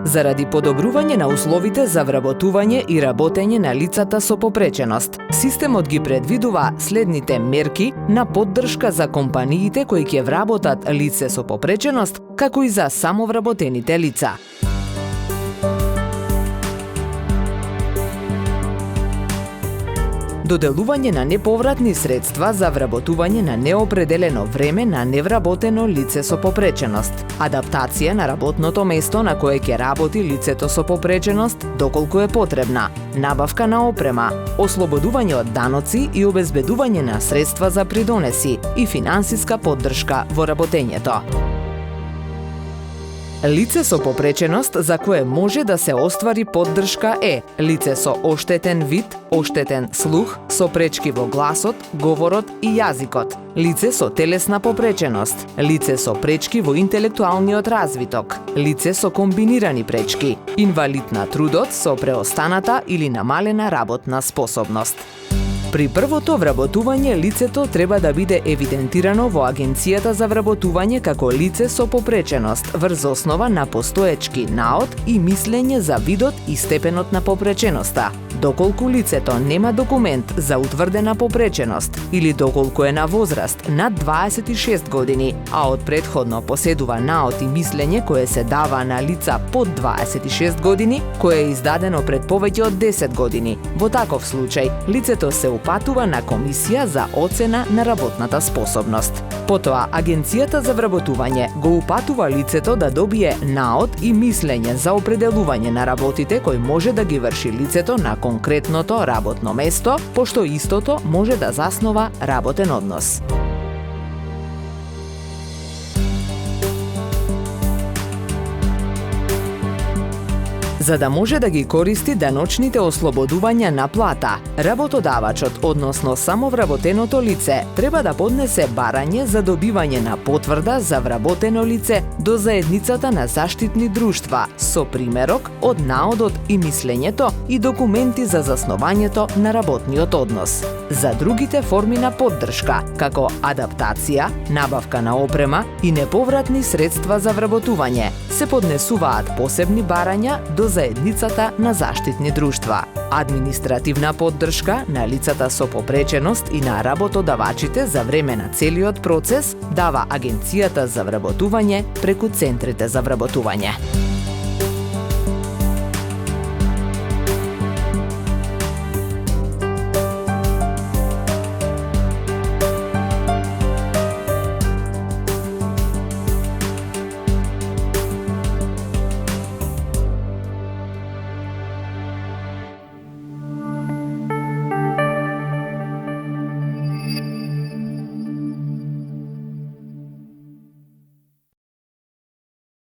Заради подобрување на условите за вработување и работење на лицата со попреченост, системот ги предвидува следните мерки на поддршка за компаниите кои ќе вработат лице со попреченост, како и за самовработените лица. Доделување на неповратни средства за вработување на неопределено време на невработено лице со попреченост, адаптација на работното место на кое ќе работи лицето со попреченост доколку е потребна, набавка на опрема, ослободување од даноци и обезбедување на средства за придонеси и финансиска поддршка во работењето. Лице со попреченост за кое може да се оствари поддршка е лице со оштетен вид, оштетен слух, со пречки во гласот, говорот и јазикот, лице со телесна попреченост, лице со пречки во интелектуалниот развиток, лице со комбинирани пречки, инвалид на трудот со преостаната или намалена работна способност. При првото вработување лицето треба да биде евидентирано во Агенцијата за вработување како лице со попреченост врз основа на постоечки наод и мислење за видот и степенот на попреченоста. Доколку лицето нема документ за утврдена попреченост или доколку е на возраст над 26 години, а од претходно поседува наод и мислење кое се дава на лица под 26 години, кое е издадено пред повеќе од 10 години, во таков случај лицето се упатува на комисија за оцена на работната способност. Потоа, Агенцијата за вработување го упатува лицето да добие наод и мислење за определување на работите кои може да ги врши лицето на конкретното работно место, пошто истото може да заснова работен однос. За да може да ги користи даночните ослободувања на плата, работодавачот, односно самовработеното лице, треба да поднесе барање за добивање на потврда за вработено лице до заедницата на заштитни друштва со примерок од наодот и мислењето и документи за заснованието на работниот однос. За другите форми на поддршка, како адаптација, набавка на опрема и неповратни средства за вработување, се поднесуваат посебни барања до заедницата на заштитни друштва. Административна поддршка на лицата со попреченост и на работодавачите за време на целиот процес дава Агенцијата за вработување преку центрите за вработување.